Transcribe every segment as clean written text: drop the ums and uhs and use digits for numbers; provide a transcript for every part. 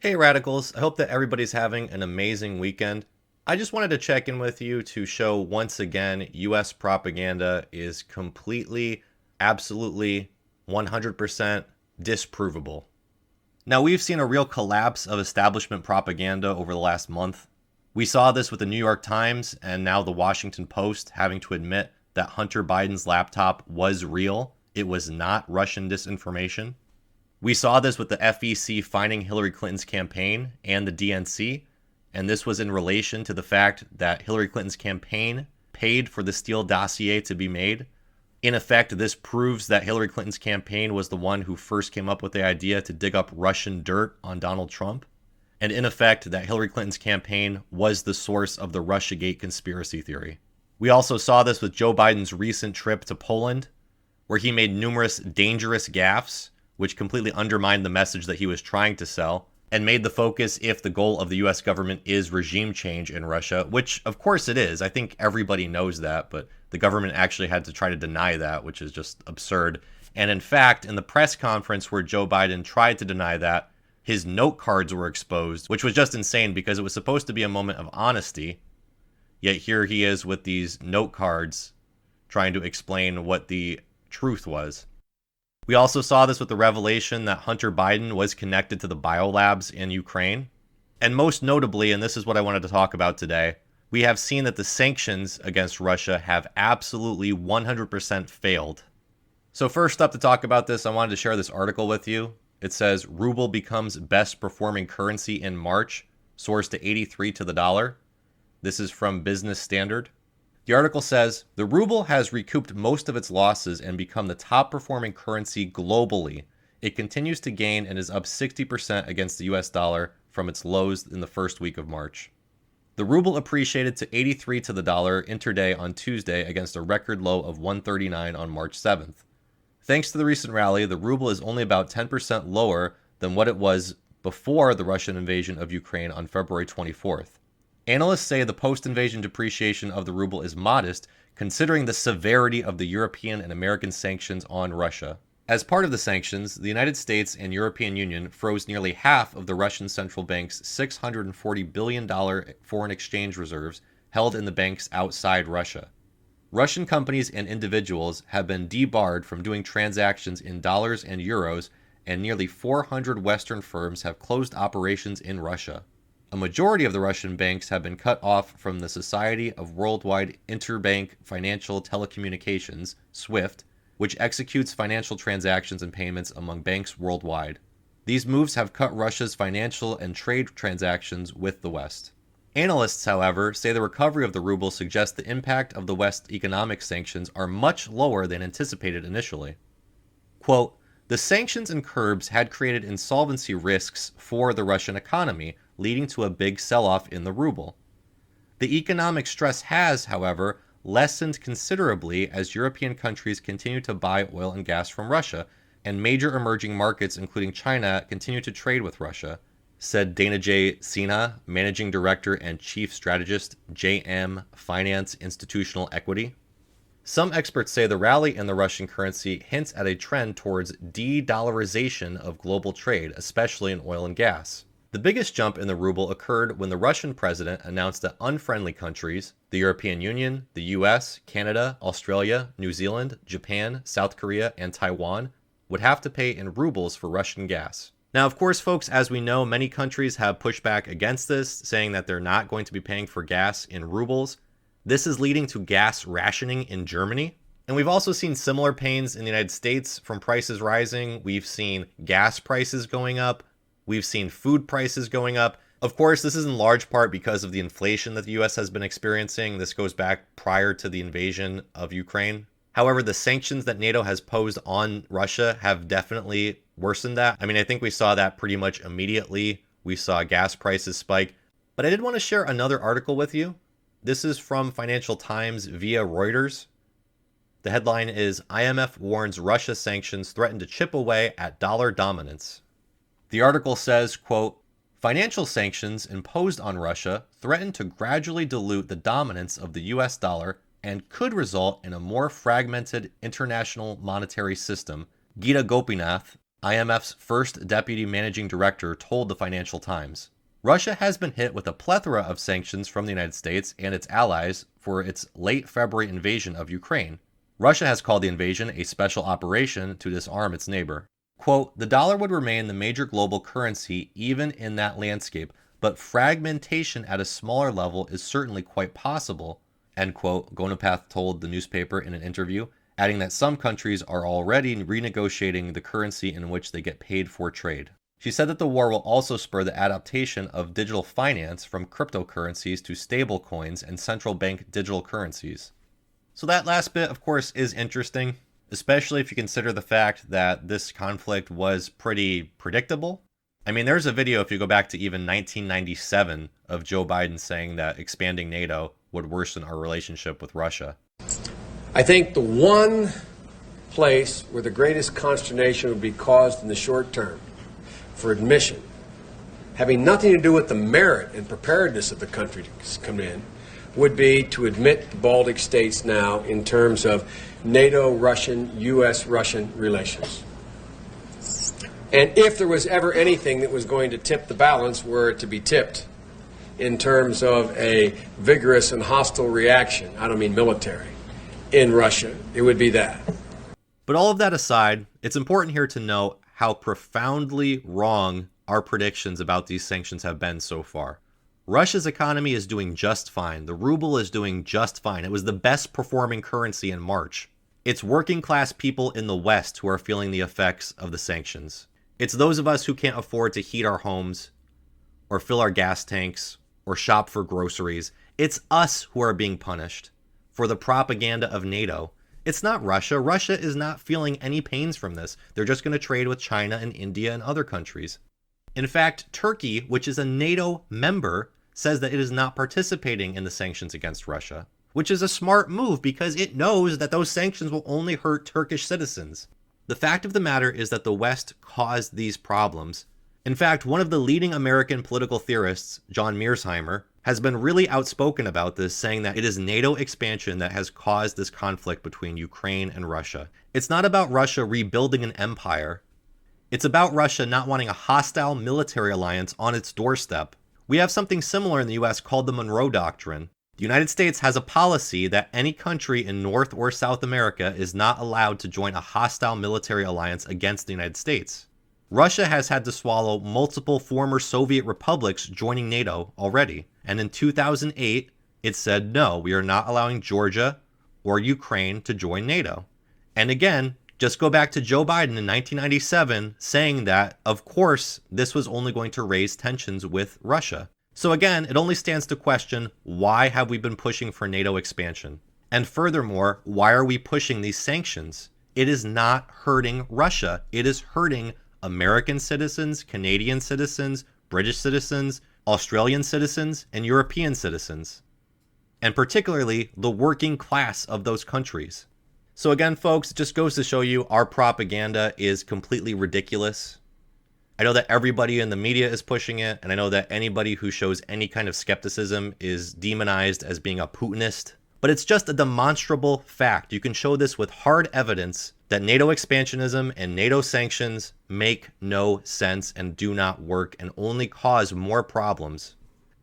Hey Radicals, I hope that everybody's having an amazing weekend. I just wanted to check in with you to show once again US propaganda is completely, absolutely, 100% disprovable. Now, we've seen a real collapse of establishment propaganda over the last month. We saw this with the New York Times and now the Washington Post having to admit that Hunter Biden's laptop was real. It was not Russian disinformation. We saw this with the FEC finding Hillary Clinton's campaign and the DNC, and this was in relation to the fact that Hillary Clinton's campaign paid for the Steele dossier to be made. In effect, this proves that Hillary Clinton's campaign was the one who first came up with the idea to dig up Russian dirt on Donald Trump. And in effect, that Hillary Clinton's campaign was the source of the Russiagate conspiracy theory. We also saw this with Joe Biden's recent trip to Poland, where he made numerous dangerous gaffes which completely undermined the message that he was trying to sell, and made the focus if the goal of the US government is regime change in Russia, which of course it is. I think everybody knows that, but the government actually had to try to deny that, which is just absurd. And in fact, in the press conference where Joe Biden tried to deny that, his note cards were exposed, which was just insane because it was supposed to be a moment of honesty. Yet here he is with these note cards trying to explain what the truth was. We also saw this with the revelation that Hunter Biden was connected to the biolabs in Ukraine. And most notably, and this is what I wanted to talk about today, we have seen that the sanctions against Russia have absolutely 100% failed. So first up to talk about this, I wanted to share this article with you. It says, Ruble becomes best performing currency in March, soars to 83 to the dollar. This is from Business Standard. The article says, the ruble has recouped most of its losses and become the top performing currency globally. It continues to gain and is up 60% against the US dollar from its lows in the first week of March. The ruble appreciated to 83 to the dollar intraday on Tuesday against a record low of 139 on March 7th. Thanks to the recent rally, the ruble is only about 10% lower than what it was before the Russian invasion of Ukraine on February 24th. Analysts say the post-invasion depreciation of the ruble is modest, considering the severity of the European and American sanctions on Russia. As part of the sanctions, the United States and European Union froze nearly half of the Russian central bank's $640 billion foreign exchange reserves held in the banks outside Russia. Russian companies and individuals have been debarred from doing transactions in dollars and euros, and nearly 400 Western firms have closed operations in Russia. A majority of the Russian banks have been cut off from the Society of Worldwide Interbank Financial Telecommunications, SWIFT, which executes financial transactions and payments among banks worldwide. These moves have cut Russia's financial and trade transactions with the West. Analysts, however, say the recovery of the ruble suggests the impact of the West's economic sanctions are much lower than anticipated initially. Quote, the sanctions and curbs had created insolvency risks for the Russian economy, leading to a big sell-off in the ruble. The economic stress has, however, lessened considerably as European countries continue to buy oil and gas from Russia, and major emerging markets, including China, continue to trade with Russia, said Dana J. Sinha, Managing Director and Chief Strategist, JM Finance Institutional Equity. Some experts say the rally in the Russian currency hints at a trend towards de-dollarization of global trade, especially in oil and gas. The biggest jump in the ruble occurred when the Russian president announced that unfriendly countries, the European Union, the US, Canada, Australia, New Zealand, Japan, South Korea, and Taiwan, would have to pay in rubles for Russian gas. Now, of course, folks, as we know, many countries have pushed back against this, saying that they're not going to be paying for gas in rubles. This is leading to gas rationing in Germany. And we've also seen similar pains in the United States from prices rising. We've seen gas prices going up. We've seen food prices going up. Of course, this is in large part because of the inflation that the US has been experiencing. This goes back prior to the invasion of Ukraine. However, the sanctions that NATO has posed on Russia have definitely worsened that. I mean, I think we saw that pretty much immediately. We saw gas prices spike. But I did want to share another article with you. This is from Financial Times via Reuters. The headline is, IMF warns Russia sanctions threaten to chip away at dollar dominance. The article says, quote, financial sanctions imposed on Russia threaten to gradually dilute the dominance of the US dollar and could result in a more fragmented international monetary system, Gita Gopinath, IMF's first deputy managing director told the Financial Times. Russia has been hit with a plethora of sanctions from the United States and its allies for its late February invasion of Ukraine. Russia has called the invasion a special operation to disarm its neighbor. Quote, the dollar would remain the major global currency even in that landscape, but fragmentation at a smaller level is certainly quite possible, end quote, Gonopath told the newspaper in an interview, adding that some countries are already renegotiating the currency in which they get paid for trade. She said that the war will also spur the adaptation of digital finance from cryptocurrencies to stable coins and central bank digital currencies. So that last bit, of course, is interesting, especially if you consider the fact that this conflict was pretty predictable. I mean, there's a video, if you go back to even 1997, of Joe Biden saying that expanding NATO would worsen our relationship with Russia. I think the one place where the greatest consternation would be caused in the short term for admission, having nothing to do with the merit and preparedness of the country to come in, would be to admit the Baltic states now in terms of NATO-Russian, U.S.-Russian relations. And if there was ever anything that was going to tip the balance, were it to be tipped in terms of a vigorous and hostile reaction, I don't mean military, in Russia, it would be that. But all of that aside, it's important here to note how profoundly wrong our predictions about these sanctions have been so far. Russia's economy is doing just fine. The ruble is doing just fine. It was the best performing currency in March. It's working class people in the West who are feeling the effects of the sanctions. It's those of us who can't afford to heat our homes, or fill our gas tanks, or shop for groceries. It's us who are being punished for the propaganda of NATO. It's not Russia. Russia is not feeling any pains from this. They're just going to trade with China and India and other countries. In fact, Turkey, which is a NATO member, says that it is not participating in the sanctions against Russia, which is a smart move because it knows that those sanctions will only hurt Turkish citizens. The fact of the matter is that the West caused these problems. In fact, one of the leading American political theorists, John Mearsheimer, has been really outspoken about this, saying that it is NATO expansion that has caused this conflict between Ukraine and Russia. It's not about Russia rebuilding an empire. It's about Russia not wanting a hostile military alliance on its doorstep. We have something similar in the US called the Monroe Doctrine. The United States has a policy that any country in North or South America is not allowed to join a hostile military alliance against the United States. Russia has had to swallow multiple former Soviet republics joining NATO already. And in 2008, it said, no, we are not allowing Georgia or Ukraine to join NATO. And again, just go back to Joe Biden in 1997 saying that, of course, this was only going to raise tensions with Russia. So again, it only stands to question, why have we been pushing for NATO expansion? And furthermore, why are we pushing these sanctions? It is not hurting Russia. It is hurting American citizens, Canadian citizens, British citizens, Australian citizens, and European citizens. And particularly the working class of those countries. So again, folks, it just goes to show you our propaganda is completely ridiculous. I know that everybody in the media is pushing it, and I know that anybody who shows any kind of skepticism is demonized as being a Putinist. But it's just a demonstrable fact. You can show this with hard evidence that NATO expansionism and NATO sanctions make no sense and do not work and only cause more problems.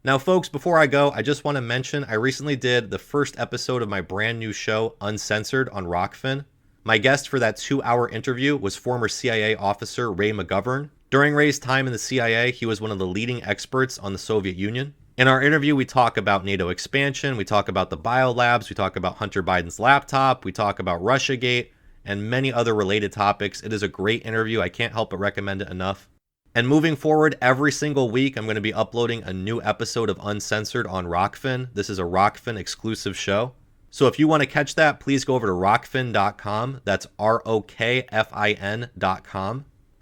Now, folks, before I go, I just want to mention I recently did the first episode of my brand new show, Uncensored, on Rockfin. My guest for that 2-hour interview was former CIA officer Ray McGovern. During Ray's time in the CIA, he was one of the leading experts on the Soviet Union. In our interview, we talk about NATO expansion, we talk about the biolabs, we talk about Hunter Biden's laptop, we talk about Russiagate, and many other related topics. It is a great interview. I can't help but recommend it enough. And moving forward, every single week, I'm going to be uploading a new episode of Uncensored on Rockfin. This is a Rockfin exclusive show. So if you want to catch that, please go over to rockfin.com. That's ROKFIN.com.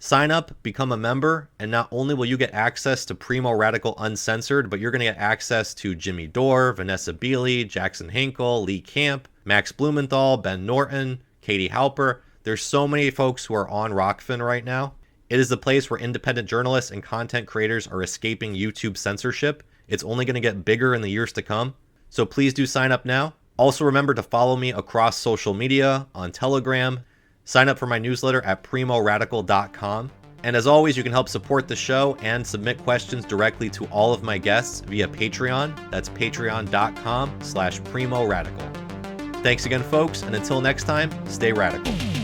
Sign up, become a member, and not only will you get access to Primo Radical Uncensored, but you're going to get access to Jimmy Dore, Vanessa Beeley, Jackson Hinkle, Lee Camp, Max Blumenthal, Ben Norton, Katie Halper. There's so many folks who are on Rockfin right now. It is the place where independent journalists and content creators are escaping YouTube censorship. It's only going to get bigger in the years to come. So please do sign up now. Also remember to follow me across social media on Telegram, Sign up for my newsletter at primoradical.com. And as always, you can help support the show and submit questions directly to all of my guests via Patreon. That's patreon.com/primoradical. Thanks again, folks, and until next time, stay radical.